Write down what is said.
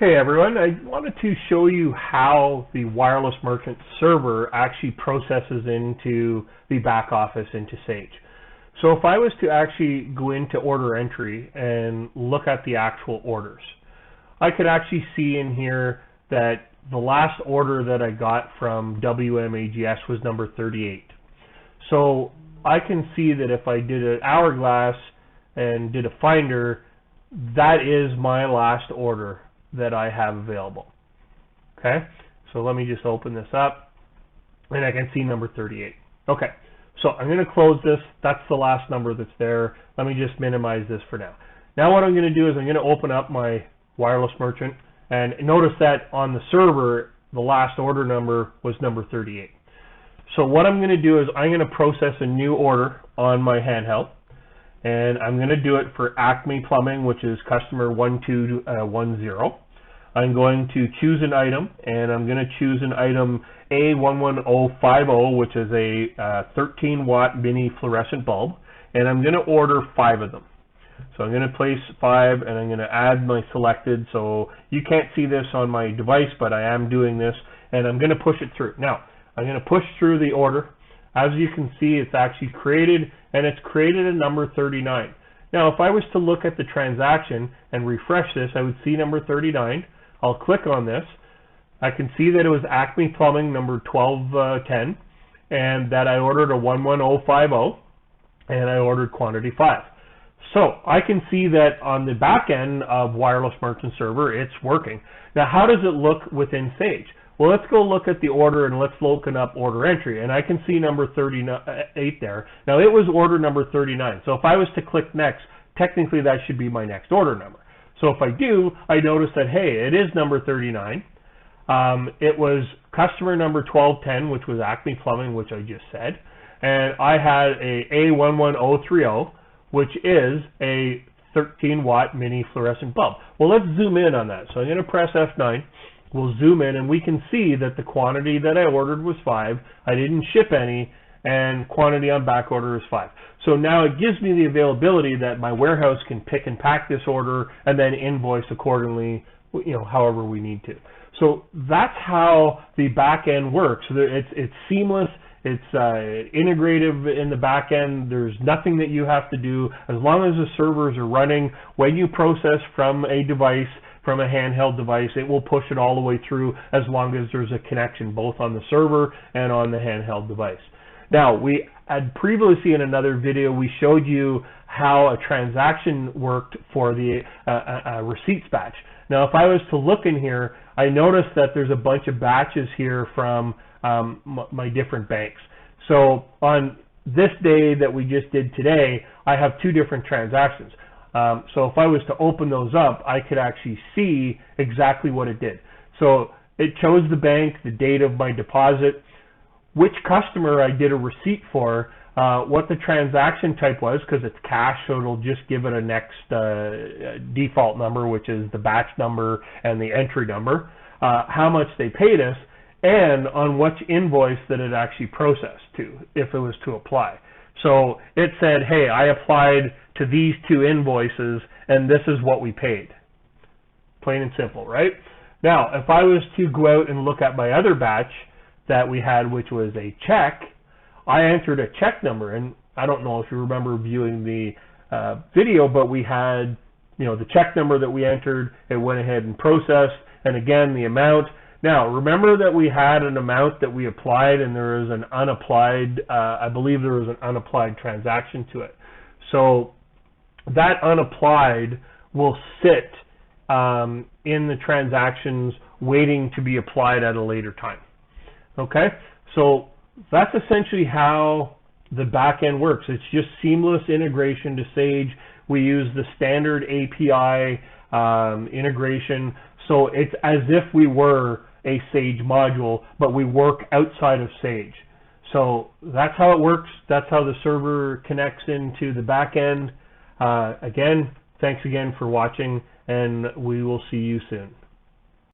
Okay everyone, I wanted to show you how the wireless merchant server actually processes into the back office into Sage. So if I was to actually go into order entry and look at the actual orders, I could actually see in here that the last order that I got from WMAGS was number 38. So I can see that if I did an hourglass and did a finder, that is my last order that I have available. Okay, so let me just open this up and I can see number 38. Okay, so I'm going to close this. That's the last number that's there. Let me just minimize this for now. Now what I'm going to do is I'm going to open up my wireless merchant, and notice that on the server the last order number was number 38. So what I'm going to do is I'm going to process a new order on my handheld, and I'm going to do it for Acme Plumbing, which is customer 1210. I'm going to choose an item, and I'm going to choose an item A11050, which is a 13 watt mini fluorescent bulb, and I'm going to order 5 of them. So I'm going to place 5, and I'm going to add my selected. So you can't see this on my device, but I am doing this, and I'm going to push it through. Now, I'm going to push through the order. As you can see, it's actually created, and it's created a number 39. Now, if I was to look at the transaction and refresh this, I would see number 39. I'll click on this. I can see that it was Acme Plumbing number 1210, and that I ordered a 11050, and I ordered quantity 5. So I can see that on the back end of Wireless Merchant Server, it's working. Now, how does it look within Sage? Well, let's go look at the order and let's open up order entry, and I can see number 38 there. Now, it was order number 39. So if I was to click next, technically that should be my next order number. So if I do, I notice that, hey, it is number 39. It was customer number 1210, which was Acme Plumbing, which I just said. And I had a A11030, which is a 13 watt mini fluorescent bulb. Well, let's zoom in on that. So I'm going to press F9. We'll zoom in, and we can see that the quantity that I ordered was 5. I didn't ship any, and quantity on back order is 5. So now it gives me the availability that my warehouse can pick and pack this order and then invoice accordingly, however we need to. So that's how the back end works. It's seamless. It's integrative in the back end. There's nothing that you have to do. As long as the servers are running, when you process from a device, from a handheld device, it will push it all the way through as long as there's a connection both on the server and on the handheld device. Now, we had previously in another video, we showed you how a transaction worked for the receipts batch. Now, if I was to look in here, I noticed that there's a bunch of batches here from my different banks. So on this day that we just did today, I have 2 different transactions. So if I was to open those up, I could actually see exactly what it did. So it chose the bank, the date of my deposit, which customer I did a receipt for, what the transaction type was, because it's cash, so it'll just give it a next default number, which is the batch number and the entry number, how much they paid us, and on which invoice that it actually processed to, if it was to apply. So it said, hey, I applied to these 2 invoices, and this is what we paid. Plain and simple, right? Now, if I was to go out and look at my other batch that we had, which was a check, I entered a check number, and I don't know if you remember viewing the video, but we had, the check number that we entered. It went ahead and processed, and again, the amount. Now, remember that we had an amount that we applied, and there is an unapplied, I believe there was an unapplied transaction to it. So that unapplied will sit in the transactions waiting to be applied at a later time. Okay, so that's essentially how the back end works. It's just seamless integration to Sage. We use the standard API integration, so it's as if we were a Sage module, but we work outside of Sage. So that's how it works. That's how the server connects into the back end. Again, thanks again for watching, and we will see you soon.